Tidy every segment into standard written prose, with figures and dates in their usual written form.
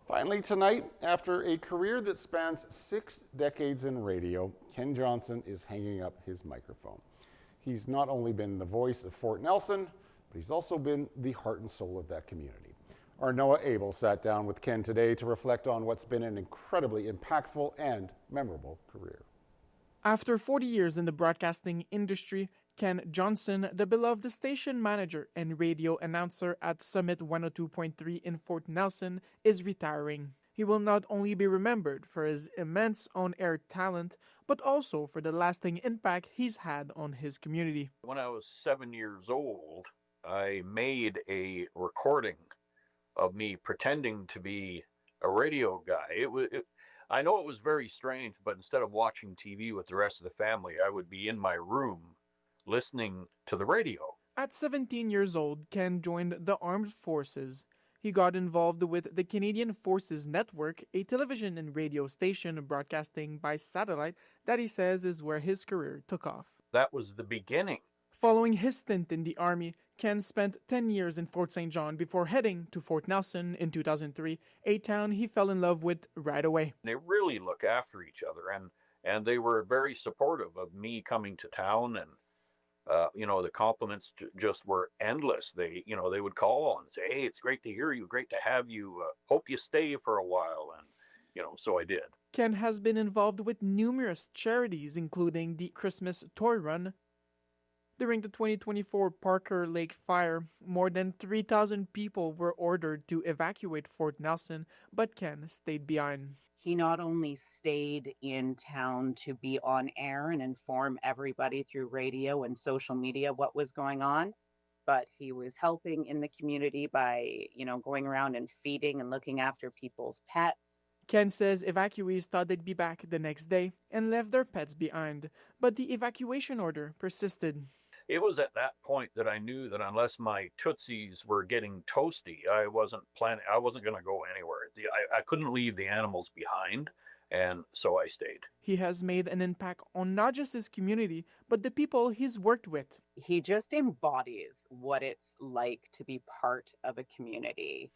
Finally tonight, after a career that spans 6 decades in radio, Ken Johnson is hanging up his microphone. He's not only been the voice of Fort Nelson, but he's also been the heart and soul of that community. Our Noah Abel sat down with Ken today to reflect on what's been an incredibly impactful and memorable career. After 40 years in the broadcasting industry, Ken Johnson, the beloved station manager and radio announcer at Summit 102.3 in Fort Nelson, is retiring. He will not only be remembered for his immense on-air talent, but also for the lasting impact he's had on his community. When I was 7 years old, I made a recording of me pretending to be a radio guy. I know it was very strange, but instead of watching TV with the rest of the family, I would be in my room listening to the radio. At 17 years old, Ken joined the Armed Forces. He got involved with the Canadian Forces Network, a television and radio station broadcasting by satellite that he says is where his career took off. That was the beginning. Following his stint in the Army, Ken spent 10 years in Fort St. John before heading to Fort Nelson in 2003, a town he fell in love with right away. They really look after each other, and they were very supportive of me coming to town, and the compliments just were endless. They would call and say, "Hey, it's great to hear you, great to have you, hope you stay for a while," and so I did. Ken has been involved with numerous charities, including the Christmas Toy Run. During the 2024 Parker Lake fire, more than 3,000 people were ordered to evacuate Fort Nelson, but Ken stayed behind. He not only stayed in town to be on air and inform everybody through radio and social media what was going on, but he was helping in the community by, going around and feeding and looking after people's pets. Ken says evacuees thought they'd be back the next day and left their pets behind, but the evacuation order persisted. It was at that point that I knew that unless my Tootsies were getting toasty, I wasn't going to go anywhere. I couldn't leave the animals behind, and so I stayed. He has made an impact on not just his community, but the people he's worked with. He just embodies what it's like to be part of a community.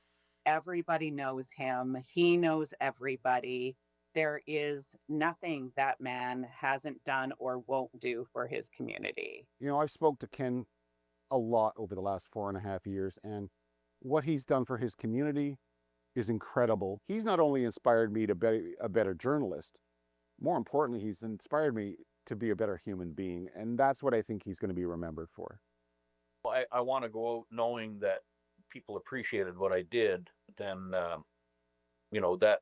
Everybody knows him. He knows everybody. There is nothing that man hasn't done or won't do for his community. I've spoke to Ken a lot over the last 4.5 years, and what he's done for his community is incredible. He's not only inspired me to be a better journalist, more importantly, he's inspired me to be a better human being, and that's what I think he's going to be remembered for. I want to go out knowing that people appreciated what I did, then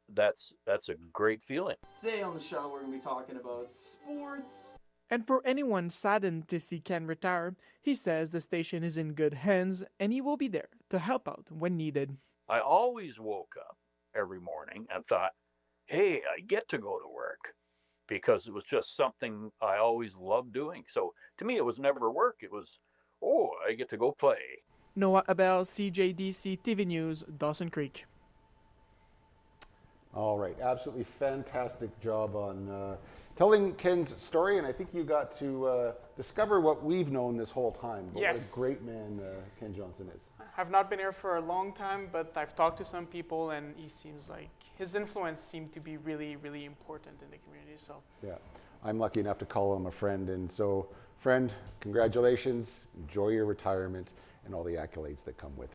that's a great feeling. Today on the show, we're going to be talking about sports. And for anyone saddened to see Ken retire, he says the station is in good hands and he will be there to help out when needed. I always woke up every morning and thought, hey, I get to go to work, because it was just something I always loved doing. So to me, it was never work. It was, I get to go play. Noah Abel, CJDC-TV News, Dawson Creek. All right, absolutely fantastic job on telling Ken's story, and I think you got to discover what we've known this whole time. Yes. What a great man Ken Johnson is. I've not been here for a long time, but I've talked to some people, and he seems like his influence seemed to be really, really important in the community. So yeah, I'm lucky enough to call him a friend, and so, friend, congratulations, enjoy your retirement, and all the accolades that come with it.